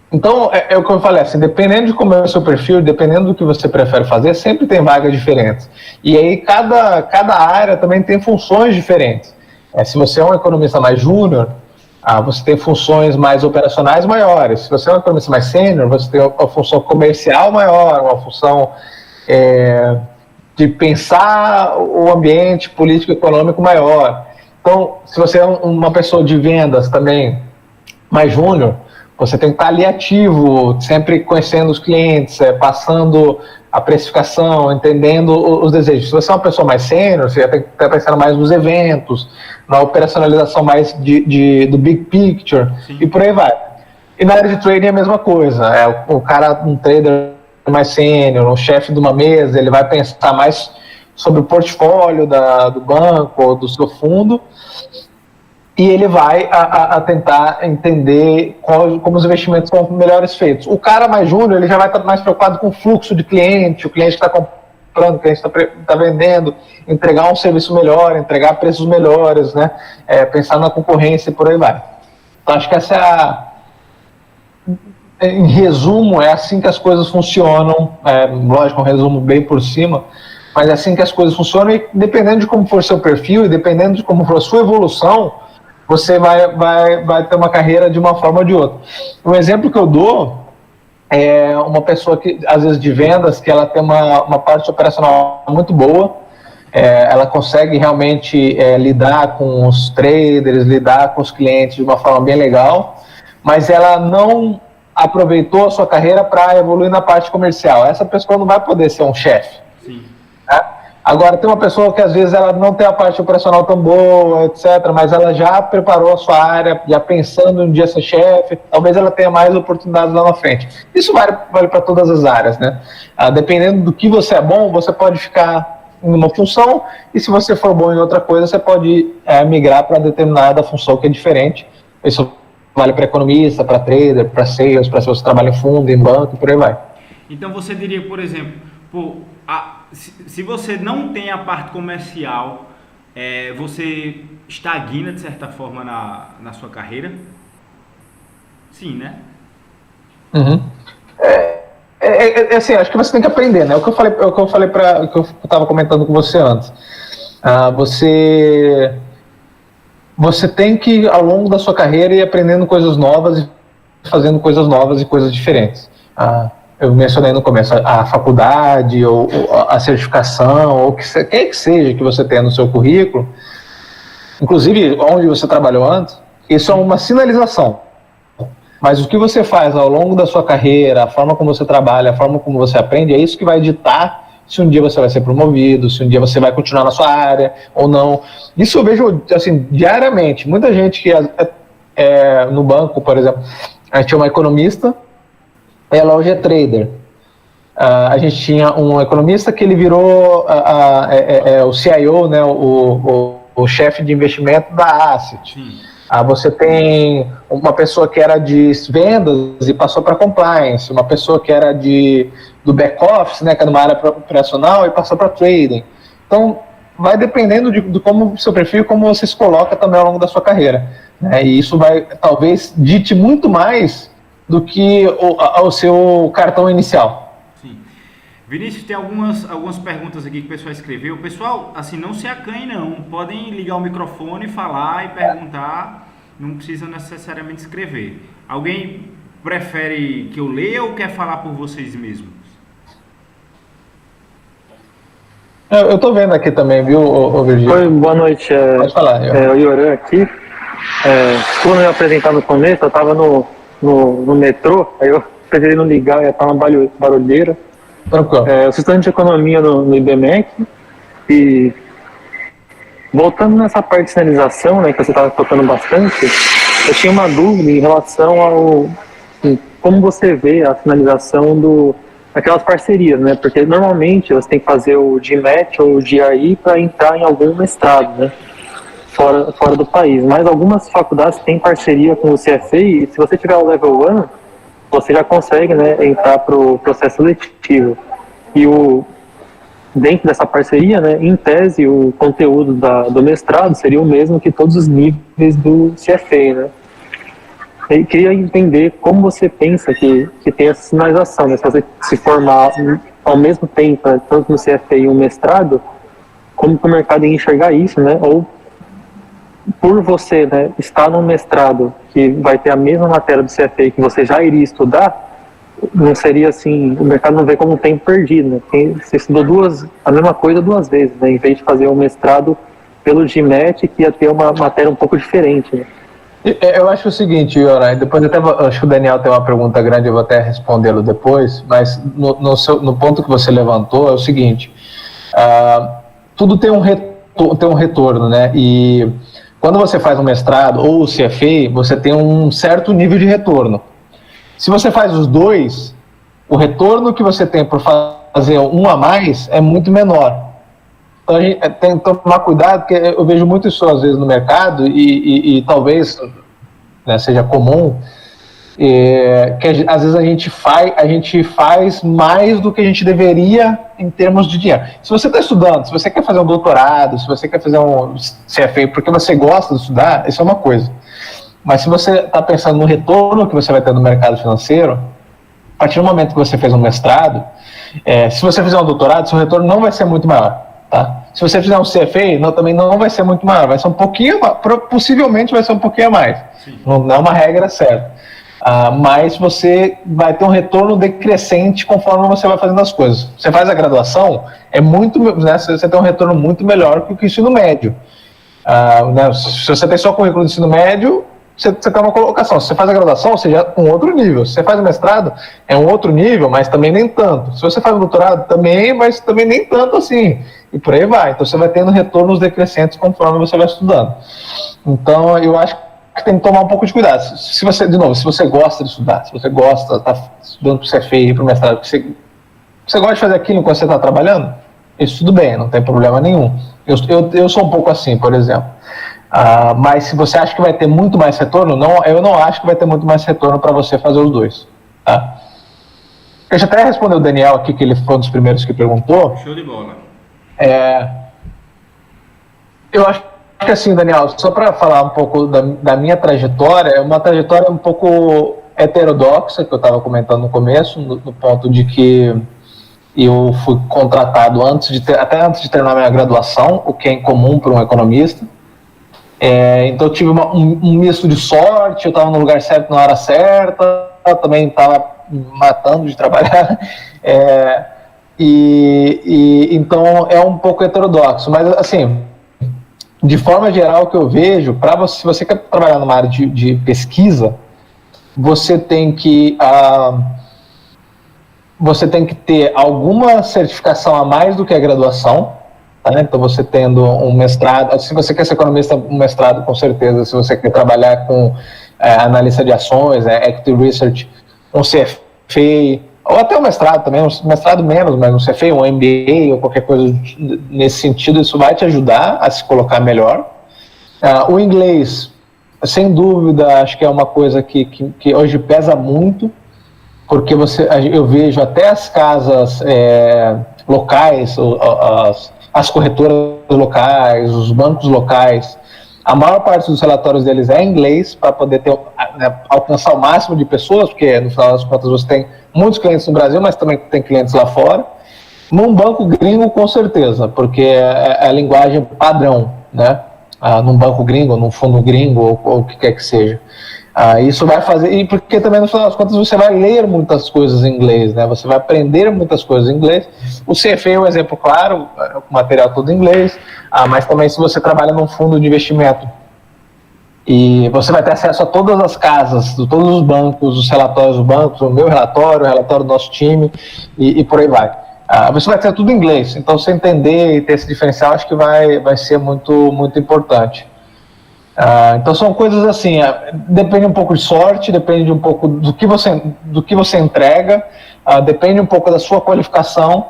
S2: Então, é o que eu falei, assim, dependendo de como é o seu perfil, dependendo do que você prefere fazer, sempre tem vagas diferentes. E aí, cada área também tem funções diferentes. Se você é um economista mais júnior, você tem funções mais operacionais maiores. Se você é um economista mais sênior, você tem uma função comercial maior, uma função de pensar o ambiente político e econômico maior. Então, se você é uma pessoa de vendas também mais júnior, você tem que estar ali ativo, sempre conhecendo os clientes, passando a precificação, entendendo os desejos. Se você é uma pessoa mais sênior, você tem que estar pensando mais nos eventos, na operacionalização mais do big picture, sim, e por aí vai. E na área de trading é a mesma coisa. O cara, um trader mais sênior, um chefe de uma mesa, ele vai pensar mais sobre o portfólio do banco ou do seu fundo, e ele vai a tentar entender como os investimentos são melhores feitos. O cara mais júnior, ele já vai estar mais preocupado com o fluxo de cliente, o cliente está comprando, o cliente está vendendo, entregar um serviço melhor, entregar preços melhores, né? Pensar na concorrência e por aí vai. Então, acho que essa em resumo, é assim que as coisas funcionam. Lógico, um resumo bem por cima, mas é assim que as coisas funcionam e dependendo de como for seu perfil e dependendo de como for a sua evolução, você vai ter uma carreira de uma forma ou de outra. Um exemplo que eu dou é uma pessoa que, às vezes, de vendas, que ela tem uma parte operacional muito boa, ela consegue realmente lidar com os traders, lidar com os clientes de uma forma bem legal, mas ela não aproveitou a sua carreira para evoluir na parte comercial. Essa pessoa não vai poder ser um chefe.
S1: Sim.
S2: Tá? Agora, tem uma pessoa que às vezes ela não tem a parte operacional tão boa, etc., mas ela já preparou a sua área, já pensando em um dia ser chefe, talvez ela tenha mais oportunidades lá na frente. Isso vale para todas as áreas, né? Dependendo do que você é bom, você pode ficar em uma função, e se você for bom em outra coisa, você pode migrar para determinada função que é diferente. Isso vale para economista, para trader, para sales, para se você trabalha em fundo, em banco, por aí vai.
S1: Então você diria, por exemplo, se você não tem a parte comercial, você estagna de certa forma na sua carreira? Sim, né?
S2: Uhum. Assim, acho que você tem que aprender, né? O que eu estava comentando com você antes. Você tem que, ao longo da sua carreira, ir aprendendo coisas novas e fazendo coisas novas e coisas diferentes. Eu mencionei no começo a faculdade, ou a certificação, ou o que quer que seja que você tenha no seu currículo, inclusive onde você trabalhou antes, isso é uma sinalização. Mas o que você faz ao longo da sua carreira, a forma como você trabalha, a forma como você aprende, é isso que vai ditar se um dia você vai ser promovido, se um dia você vai continuar na sua área ou não. Isso eu vejo, assim, diariamente. Muita gente que no banco, por exemplo, a gente tinha uma economista, ela hoje é trader. A gente tinha um economista que ele virou o CIO, né, o chefe de investimento da Asset. Você tem uma pessoa que era de vendas e passou para compliance, uma pessoa que era do back-office, né, que era uma área operacional e passou para trading. Então, vai dependendo de como o seu perfil, como você se coloca também ao longo da sua carreira. Né? E isso vai, talvez, dite muito mais do que o seu cartão inicial.
S1: Sim. Vinícius, tem algumas perguntas aqui que o pessoal escreveu. Pessoal, assim, não se acanhe não. Podem ligar o microfone, falar e perguntar. Não precisa necessariamente escrever. Alguém prefere que eu leia ou quer falar por vocês mesmos?
S2: Eu estou vendo aqui também, viu, Virgílio?
S4: Oi, boa noite.
S2: Pode falar.
S4: O Ioran aqui. Quando eu ia apresentar no começo, eu estava no metrô, aí eu preferi não ligar, ia estar uma barulheira. Eu sou estudante de economia no IBMEC e voltando nessa parte de sinalização, né, que você estava tocando bastante, eu tinha uma dúvida em relação ao como você vê a sinalização daquelas parcerias, né, porque normalmente você tem que fazer o GMAT ou o GRE para entrar em algum mestrado, né, fora do país, mas algumas faculdades têm parceria com o CFA e se você tiver o Level 1, você já consegue, né, entrar para o processo seletivo. E dentro dessa parceria, né, em tese, o conteúdo do mestrado seria o mesmo que todos os níveis do CFA, né? E queria entender como você pensa que tem essa sinalização, né? Se você se formar ao mesmo tempo, né, tanto no CFA e um mestrado, como que o mercado ia enxergar isso, né? Ou por você, né, estar num mestrado que vai ter a mesma matéria do CFA que você já iria estudar, não seria assim, o mercado não vê como um tempo perdido, né? Você estudou a mesma coisa duas vezes, né? Em vez de fazer um mestrado pelo GMAT, que ia ter uma matéria um pouco diferente, né?
S2: Eu acho o seguinte, Ioran, depois acho que o Daniel tem uma pergunta grande, eu vou até respondê-lo depois, mas no ponto que você levantou é o seguinte, tudo tem um retorno, né? E quando você faz um mestrado ou o CFA, você tem um certo nível de retorno. Se você faz os dois, o retorno que você tem por fazer um a mais é muito menor. Então a gente tem que tomar cuidado, porque eu vejo muito isso às vezes no mercado e talvez, né, seja comum, que às vezes a gente faz mais do que a gente deveria em termos de dinheiro. Se você está estudando, se você quer fazer um doutorado, se você quer fazer um CFA porque você gosta de estudar, isso é uma coisa. Mas se você está pensando no retorno que você vai ter no mercado financeiro, a partir do momento que você fez um mestrado, se você fizer um doutorado, seu retorno não vai ser muito maior. Tá? Se você fizer um CFA, também não vai ser muito maior, vai ser um pouquinho, possivelmente vai ser um pouquinho a mais. Não é uma regra certa. Mas você vai ter um retorno decrescente conforme você vai fazendo as coisas. Você faz a graduação, você tem um retorno muito melhor que o ensino médio. Se você tem só currículo de ensino médio, você tem uma colocação. Se você faz a graduação, ou seja, um outro nível. Se você faz o mestrado, é um outro nível, mas também nem tanto. Se você faz o doutorado, também, mas também nem tanto assim. E por aí vai. Então você vai tendo retornos decrescentes conforme você vai estudando. Então eu acho que tem que tomar um pouco de cuidado. Se você gosta de estudar, se você gosta, está estudando para o CFA, para o mestrado, você gosta de fazer aquilo enquanto você está trabalhando, isso tudo bem, não tem problema nenhum. Eu sou um pouco assim, por exemplo. Mas se você acha que vai ter muito mais retorno, eu não acho que vai ter muito mais retorno para você fazer os dois. Tá? Eu já até respondeu o Daniel aqui, que ele foi um dos primeiros que perguntou.
S1: Show de bola.
S2: Eu acho que assim, Daniel, só para falar um pouco da minha trajetória, é uma trajetória um pouco heterodoxa, que eu estava comentando no começo, no ponto de que eu fui contratado até antes de terminar minha graduação, o que é incomum para um economista. Então eu tive um misto de sorte, eu estava no lugar certo na hora certa, eu também estava matando de trabalhar, então é um pouco heterodoxo, mas assim, de forma geral o que eu vejo, se você quer trabalhar numa área de pesquisa, você tem que ter alguma certificação a mais do que a graduação. Então você tendo um mestrado, se você quer ser economista, um mestrado com certeza. Se você quer trabalhar com analista de ações, equity research, um CFA, ou até um mestrado também, um mestrado menos, mas um CFA, um MBA ou qualquer coisa nesse sentido, isso vai te ajudar a se colocar melhor. O inglês, sem dúvida, acho que é uma coisa que hoje pesa muito, porque eu vejo até as casas locais, as corretoras locais, os bancos locais, a maior parte dos relatórios deles é em inglês, para poder alcançar o máximo de pessoas, porque no final das contas você tem muitos clientes no Brasil, mas também tem clientes lá fora. Num banco gringo, com certeza, porque é a linguagem padrão, né? Num banco gringo, num fundo gringo, ou o que quer que seja. Isso vai fazer, e porque também no final das contas você vai ler muitas coisas em inglês, né? Você vai aprender muitas coisas em inglês. O CFA é um exemplo claro, o material todo em inglês, mas também se você trabalha num fundo de investimento e você vai ter acesso a todas as casas, todos os bancos, os relatórios dos bancos, o meu relatório, o relatório do nosso time e por aí vai. Você vai ter tudo em inglês, então você entender e ter esse diferencial acho que vai ser muito, muito importante. Então são coisas assim, depende um pouco de sorte, depende um pouco do que você entrega, depende um pouco da sua qualificação,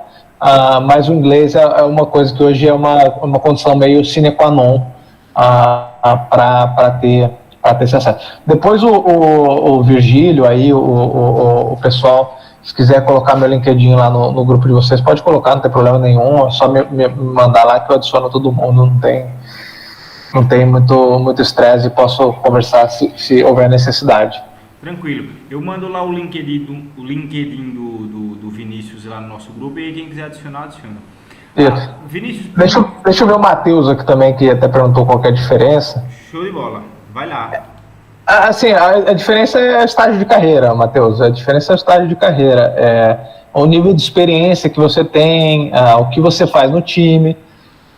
S2: mas o inglês é uma coisa que hoje é uma condição meio sine qua non para ter esse acesso. Depois o Virgílio, aí, o pessoal, se quiser colocar meu LinkedIn lá no grupo de vocês, pode colocar, não tem problema nenhum, é só me mandar lá que eu adiciono todo mundo, não tem muito estresse e posso conversar se houver necessidade.
S1: Tranquilo. Eu mando lá o LinkedIn do Vinícius lá no nosso grupo e quem quiser adicionar, adiciona. Vinícius...
S2: Deixa eu ver o Matheus aqui também, que até perguntou qual que é a diferença.
S1: Show de bola. Vai lá.
S2: Assim, a diferença é o estágio de carreira, Matheus. A diferença é o estágio de carreira. O nível de experiência que você tem, o que você faz no time.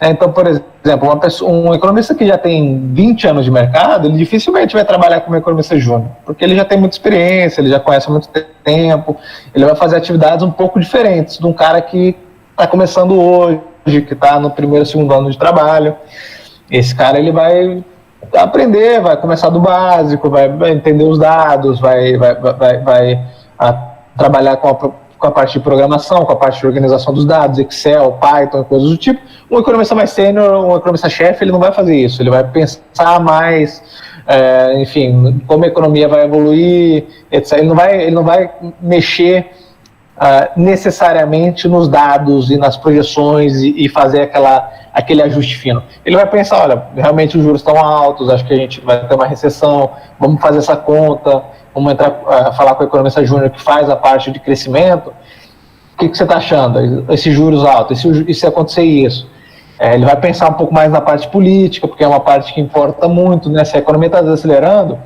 S2: Então, por exemplo, um economista que já tem 20 anos de mercado, ele dificilmente vai trabalhar como economista júnior, porque ele já tem muita experiência, ele já conhece há muito tempo, ele vai fazer atividades um pouco diferentes de um cara que está começando hoje, que está no primeiro, segundo ano de trabalho. Esse cara ele vai aprender, vai começar do básico, vai entender os dados, vai trabalhar com a parte de programação, com a parte de organização dos dados, Excel, Python, coisas do tipo. Um economista mais sênior, um economista-chefe, ele não vai fazer isso, ele vai pensar mais, enfim, como a economia vai evoluir, etc. Ele não vai mexer necessariamente nos dados e nas projeções e fazer aquele ajuste fino. Ele vai pensar, olha, realmente os juros estão altos, acho que a gente vai ter uma recessão, vamos fazer essa conta, vamos falar com o economista júnior que faz a parte de crescimento. O que você está achando? Esses juros altos, e se acontecer isso? Ele vai pensar um pouco mais na parte política, porque é uma parte que importa muito, né? Se a economia está desacelerando,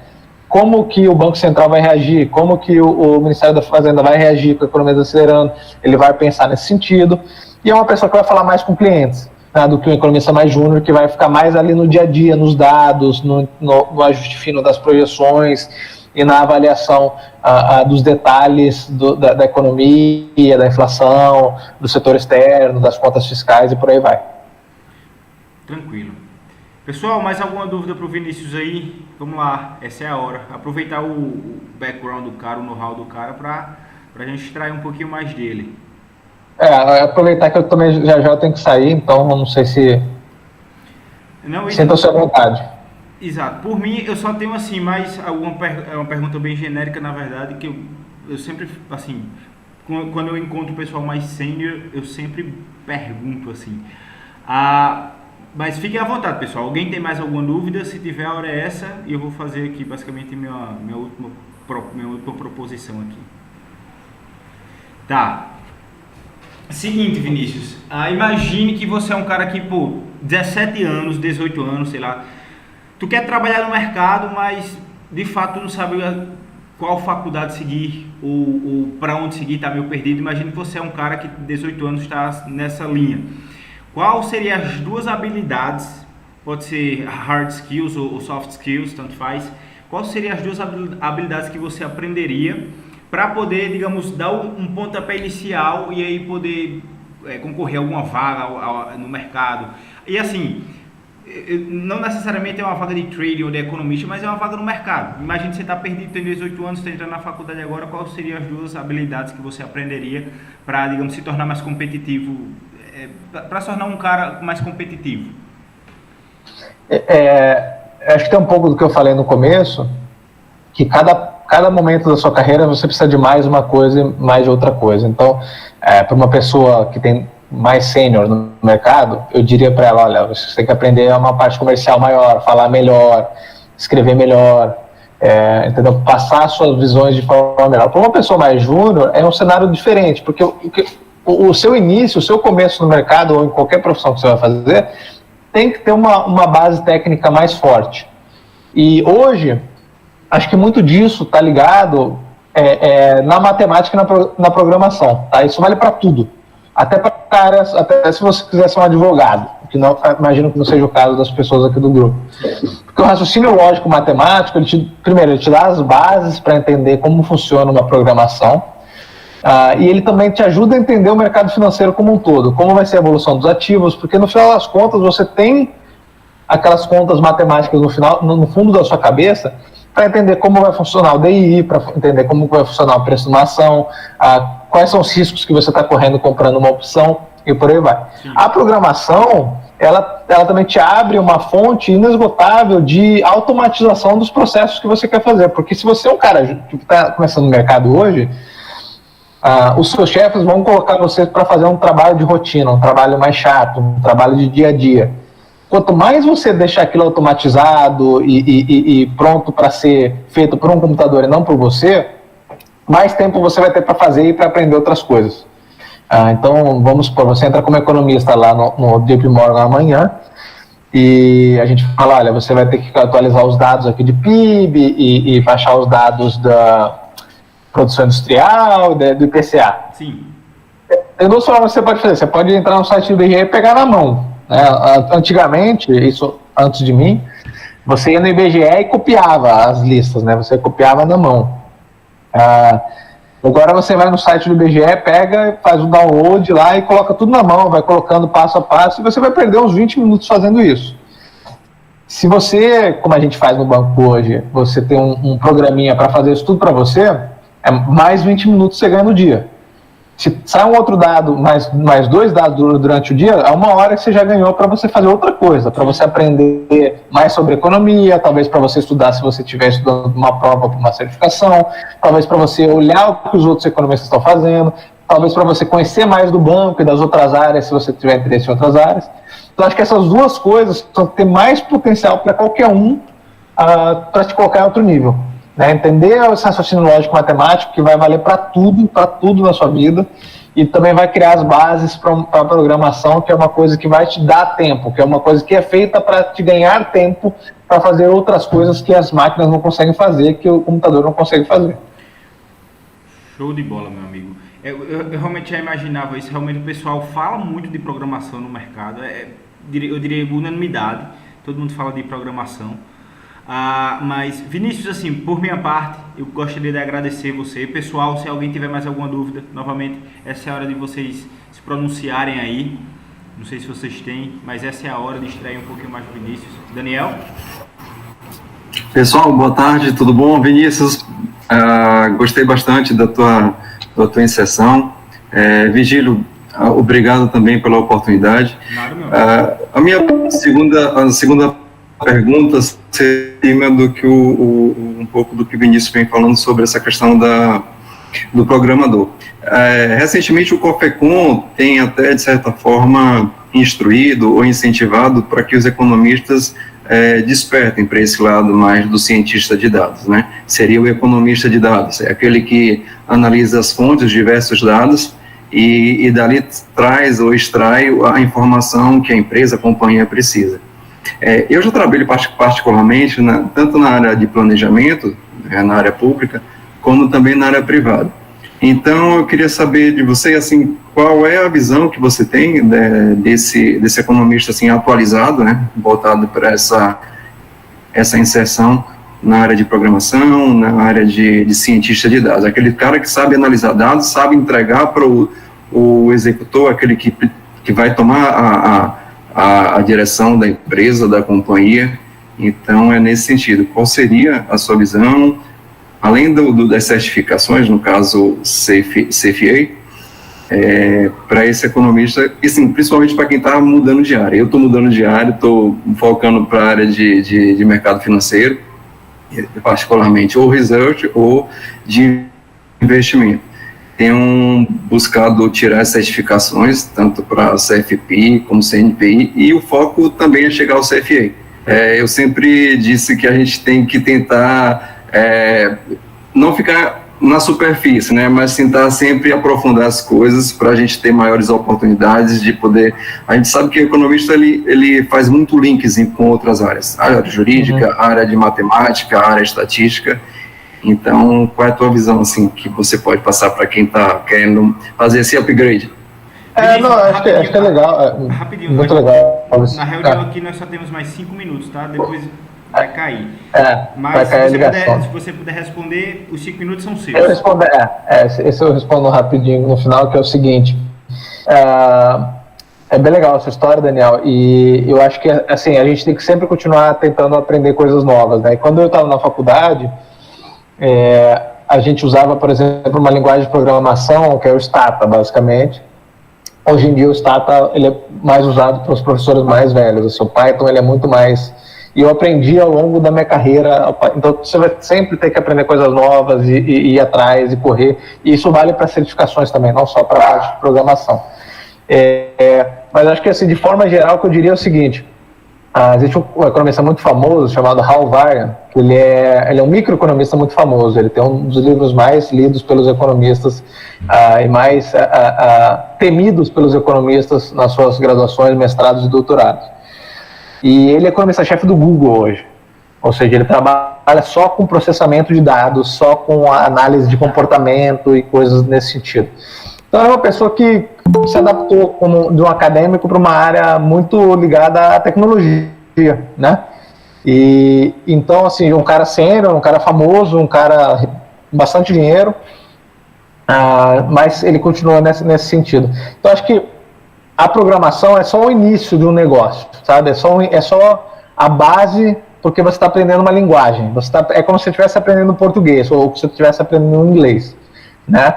S2: como que o Banco Central vai reagir? Como que o Ministério da Fazenda vai reagir com a economia desacelerando? Ele vai pensar nesse sentido. E é uma pessoa que vai falar mais com clientes, né, do que um economista mais júnior, que vai ficar mais ali no dia a dia, nos dados, no ajuste fino das projeções e na avaliação dos detalhes da economia, da inflação, do setor externo, das contas fiscais e por aí vai.
S1: Tranquilo. Pessoal, mais alguma dúvida para o Vinícius aí? Vamos lá, essa é a hora. Aproveitar o background do cara, o know-how do cara, para a gente extrair um pouquinho mais dele.
S2: Aproveitar que eu também já tenho que sair, então não sei se... Sinta-se à vontade.
S1: Exato. Por mim, eu só tenho assim, mais uma pergunta bem genérica, na verdade, que eu sempre, assim, quando eu encontro o pessoal mais sênior, eu sempre pergunto assim. Mas fiquem à vontade, pessoal. Alguém tem mais alguma dúvida? Se tiver, a hora é essa. E eu vou fazer aqui, basicamente, minha última proposição aqui. Tá. Seguinte, Vinícius. Imagine que você é um cara que, 17 anos, 18 anos, sei lá. Tu quer trabalhar no mercado, mas, de fato, tu não sabe qual faculdade seguir ou para onde seguir, tá meio perdido. Imagine que você é um cara que, 18 anos, está nessa linha. Qual seriam as duas habilidades, pode ser hard skills ou soft skills, tanto faz, quais seriam as duas habilidades que você aprenderia para poder, digamos, dar um pontapé inicial e aí poder concorrer a alguma vaga no mercado? E assim, não necessariamente é uma vaga de trading ou de economista, mas é uma vaga no mercado. Imagina que você está perdido, tem 18 anos, está entrando na faculdade agora, quais seriam as duas habilidades que você aprenderia para, digamos, se tornar mais competitivo, para se tornar um cara mais competitivo?
S2: Acho que tem um pouco do que eu falei no começo, que cada momento da sua carreira você precisa de mais uma coisa e mais de outra coisa. Então, para uma pessoa que tem mais sênior no mercado, eu diria para ela, olha, você tem que aprender uma parte comercial maior, falar melhor, escrever melhor, entendeu? Passar suas visões de forma melhor. Para uma pessoa mais júnior, é um cenário diferente, porque o seu início, o seu começo no mercado ou em qualquer profissão que você vai fazer, tem que ter uma base técnica mais forte. E hoje, acho que muito disso está ligado na matemática e na programação. Tá? Isso vale para tudo. Até para áreas, até se você quiser ser um advogado, que não, imagino que não seja o caso das pessoas aqui do grupo. Porque o raciocínio lógico matemático, primeiro, ele te dá as bases para entender como funciona uma programação. E ele também te ajuda a entender o mercado financeiro como um todo, como vai ser a evolução dos ativos, porque no final das contas você tem aquelas contas matemáticas no fundo da sua cabeça para entender como vai funcionar o DI, para entender como vai funcionar o preço de uma ação, quais são os riscos que você está correndo comprando uma opção e por aí vai. Sim. A programação, ela também te abre uma fonte inesgotável de automatização dos processos que você quer fazer, porque se você é um cara que está começando no mercado hoje, os seus chefes vão colocar você para fazer um trabalho de rotina, um trabalho mais chato, um trabalho de dia a dia. Quanto mais você deixar aquilo automatizado e pronto para ser feito por um computador e não por você, mais tempo você vai ter para fazer e para aprender outras coisas. Então, vamos supor, você entra como economista lá no JP Morgan amanhã e a gente fala, olha, você vai ter que atualizar os dados aqui de PIB e baixar os dados da produção industrial, do IPCA.
S1: Sim.
S2: Tem duas formas que você pode fazer. Você pode entrar no site do IBGE e pegar na mão. Antigamente, isso antes de mim, você ia no IBGE e copiava as listas, né? Você copiava na mão. Agora você vai no site do IBGE, pega, faz um download lá e coloca tudo na mão, vai colocando passo a passo e você vai perder uns 20 minutos fazendo isso. Se você, como a gente faz no banco hoje, você tem um programinha para fazer isso tudo para você, mais 20 minutos você ganha no dia. Se sai um outro dado, mais 2 dados durante o dia, é 1 hora que você já ganhou para você fazer outra coisa, para você aprender mais sobre economia, talvez para você estudar se você estiver estudando uma prova para uma certificação, talvez para você olhar o que os outros economistas estão fazendo, talvez para você conhecer mais do banco e das outras áreas, se você tiver interesse em outras áreas. Então, acho que essas duas coisas vão ter mais potencial para qualquer um para te colocar em outro nível. Né? Entender esse raciocínio lógico matemático que vai valer para tudo na sua vida, e também vai criar as bases para a programação, que é uma coisa que vai te dar tempo, que é uma coisa que é feita para te ganhar tempo para fazer outras coisas que as máquinas não conseguem fazer, que o computador não consegue fazer.
S1: Show de bola, meu amigo. Eu realmente já imaginava isso. Realmente o pessoal fala muito de programação no mercado. Eu diria unanimidade. Todo mundo fala de programação. Mas, Vinícius, assim, por minha parte, eu gostaria de agradecer você. Pessoal, se alguém tiver mais alguma dúvida, novamente, essa é a hora de vocês se pronunciarem aí. Não sei se vocês têm, mas essa é a hora de extrair um pouquinho mais do Vinícius. Daniel?
S5: Pessoal, boa tarde, tudo bom? Vinícius, gostei bastante da tua inserção. Virgílio, obrigado também pela oportunidade. A minha segunda pergunta seria do que um pouco do que o Vinícius vem falando sobre essa questão do programador. Recentemente o COFECON tem até, de certa forma, instruído ou incentivado para que os economistas despertem para esse lado mais do cientista de dados, né? Seria o economista de dados, é aquele que analisa as fontes, os diversos dados, e dali traz ou extrai a informação que a empresa, a companhia precisa. Eu já trabalho particularmente tanto na área de planejamento, na área pública, como também na área privada. Então, eu queria saber de você, assim, qual é a visão que você tem desse economista, assim, atualizado, né, voltado para essa inserção na área de programação, na área de cientista de dados, aquele cara que sabe analisar dados, sabe entregar para o executor, aquele que vai tomar a direção da empresa, da companhia. Então, é nesse sentido. Qual seria a sua visão, além das certificações, no caso CFA, para esse economista, e sim, principalmente para quem está mudando de área? Eu estou mudando de área, estou focando para a área de mercado financeiro, particularmente ou research ou de investimento. Tenho buscado tirar as certificações, tanto para CFP como CNPI, e o foco também é chegar ao CFA. Eu sempre disse que a gente tem que tentar não ficar na superfície, né, mas tentar sempre aprofundar as coisas para a gente ter maiores oportunidades de poder. A gente sabe que o economista ele faz muito links com outras áreas, a área jurídica, a área de matemática, a área estatística. Então, qual é a tua visão, assim, que você pode passar para quem está querendo fazer esse upgrade?
S2: Acho que é legal.
S1: Rapidinho.
S2: Muito legal.
S1: Na reunião aqui nós só temos mais 5 minutos, tá? Depois vai cair.
S2: Mas
S1: vai cair
S2: se
S1: você puder responder, os 5 minutos são seus.
S2: Eu respondo, esse eu respondo rapidinho no final, que é o seguinte. É bem legal essa história, Daniel, e eu acho que, assim, a gente tem que sempre continuar tentando aprender coisas novas, né? E quando eu estava na faculdade, a gente usava, por exemplo, uma linguagem de programação, que é o Stata, basicamente. Hoje em dia o Stata ele é mais usado pelos professores mais velhos. O Python ele é muito mais... E eu aprendi ao longo da minha carreira, então você vai sempre ter que aprender coisas novas e ir atrás e correr. E isso vale para certificações também, não só para a parte de programação. Mas acho que, assim, de forma geral, o que eu diria é o seguinte: existe um economista muito famoso chamado Hal Vargan, que ele é um microeconomista muito famoso. Ele tem um dos livros mais lidos pelos economistas e mais temidos pelos economistas nas suas graduações, mestrados e doutorados. E ele é economista-chefe do Google hoje. Ou seja, ele trabalha só com processamento de dados, só com a análise de comportamento e coisas nesse sentido. Então é uma pessoa que se adaptou de um acadêmico para uma área muito ligada à tecnologia, né? E então, assim, um cara sênior, um cara famoso, um cara com bastante dinheiro, mas ele continua nesse sentido. Então acho que a programação é só o início de um negócio, sabe? É só a base, porque você está aprendendo uma linguagem. É como se você estivesse aprendendo português ou se você estivesse aprendendo inglês, né?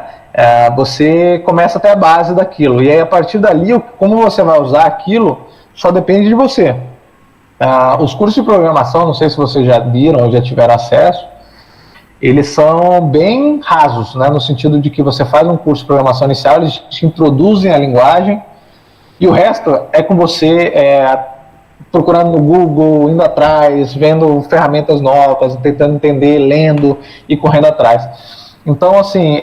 S2: Você começa até a base daquilo. E aí, a partir dali, como você vai usar aquilo, só depende de você. Os cursos de programação, não sei se vocês já viram ou já tiveram acesso, eles são bem rasos, né, no sentido de que você faz um curso de programação inicial, eles te introduzem a linguagem, e o resto é com você procurando no Google, indo atrás, vendo ferramentas novas, tentando entender, lendo e correndo atrás. Então, assim,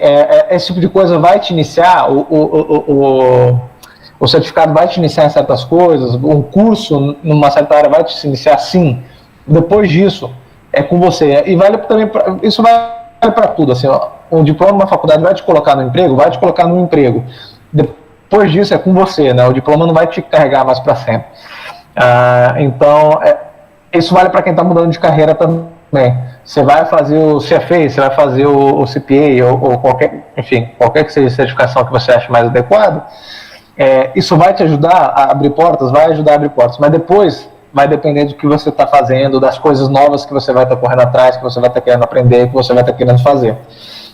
S2: esse tipo de coisa vai te iniciar, o certificado vai te iniciar em certas coisas, um curso numa certa área vai te iniciar, sim. Depois disso, é com você. E vale também, isso vale para tudo, assim, ó, o diploma numa faculdade vai te colocar no emprego, vai te colocar no emprego. Depois disso é com você, né? O diploma não vai te carregar mais para sempre. Então, isso vale para quem está mudando de carreira também. Você vai fazer o CFA, você vai fazer o CPA, ou qualquer que seja a certificação que você ache mais adequado, isso vai te ajudar a abrir portas, vai ajudar a abrir portas, mas depois vai depender do que você está fazendo, das coisas novas que você vai estar correndo atrás, que você vai estar querendo aprender, que você vai estar querendo fazer.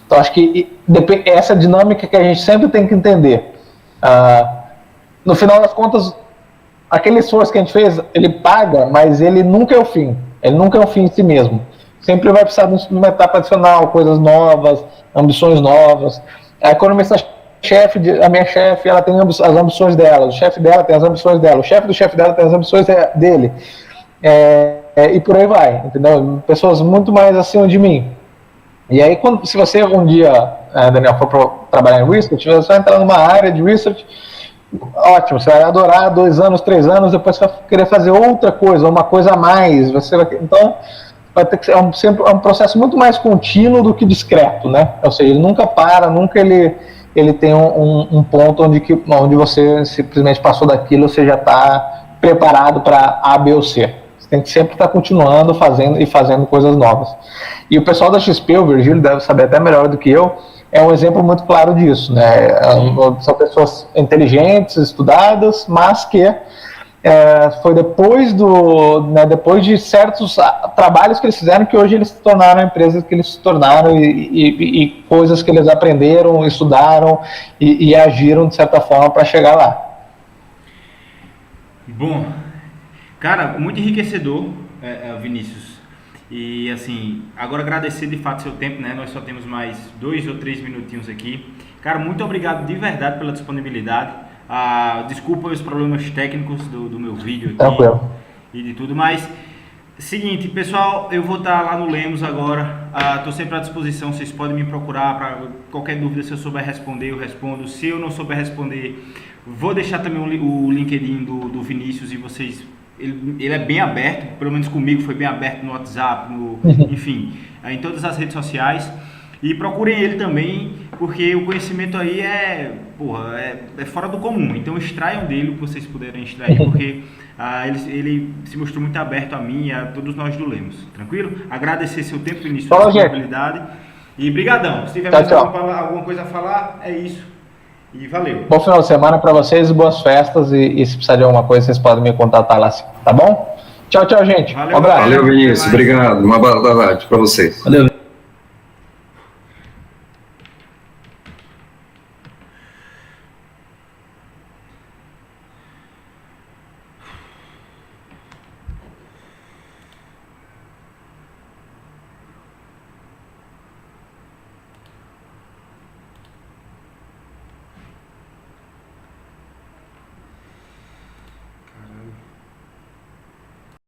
S2: Então, acho que essa dinâmica que a gente sempre tem que entender. No final das contas, aquele esforço que a gente fez, ele paga, mas ele nunca é o fim. Ele nunca é o fim em si mesmo. Sempre vai precisar de uma etapa adicional, coisas novas, ambições novas. A economista-chefe, a minha chefe, ela tem as ambições dela, o chefe dela tem as ambições dela, o chefe do chefe dela tem as ambições dele. E por aí vai, entendeu? Pessoas muito mais acima de mim. E aí, se você um dia, Daniel, for trabalhar em research, você vai entrar numa área de research, ótimo, você vai adorar 2 anos, 3 anos, depois você vai querer fazer outra coisa, uma coisa a mais. Então, vai ter que ser sempre um processo muito mais contínuo do que discreto, né? Ou seja, ele nunca para, nunca ele tem um ponto onde você simplesmente passou daquilo, você já está preparado para A, B ou C. Você tem que sempre estar continuando fazendo coisas novas. E o pessoal da XP, o Virgílio deve saber até melhor do que eu, é um exemplo muito claro disso, né? São pessoas inteligentes, estudadas, mas que foi depois de certos trabalhos que eles fizeram que hoje eles se tornaram a empresa que eles se tornaram e coisas que eles aprenderam, estudaram e agiram de certa forma para chegar lá.
S1: Bom, cara, muito enriquecedor, Vinícius. E assim, agora agradecer de fato seu tempo, né? Nós só temos mais 2 ou 3 minutinhos aqui. Cara, muito obrigado de verdade pela disponibilidade. Desculpa os problemas técnicos do meu vídeo aqui e de tudo, mas seguinte, pessoal, eu vou estar lá no Lemos agora. Estou sempre à disposição, vocês podem me procurar para qualquer dúvida. Se eu souber responder, eu respondo. Se eu não souber responder, vou deixar também o LinkedIn do Vinícius e vocês. Ele é bem aberto, pelo menos comigo foi bem aberto no WhatsApp, enfim, em todas as redes sociais. E procurem ele também, porque o conhecimento aí é fora do comum. Então extraiam dele o que vocês puderem extrair, porque ele se mostrou muito aberto a mim e a todos nós do Lemos. Tranquilo? Agradecer seu tempo, início, sua disponibilidade. E brigadão. Se tiver mais alguma coisa a falar, é isso. E valeu.
S2: Bom final de semana para vocês, boas festas e se precisar de alguma coisa, vocês podem me contatar lá, tá bom? Tchau, gente.
S1: Valeu,
S2: um abraço.
S5: Valeu, Vinícius. Obrigado. Uma boa tarde para vocês.
S3: Valeu,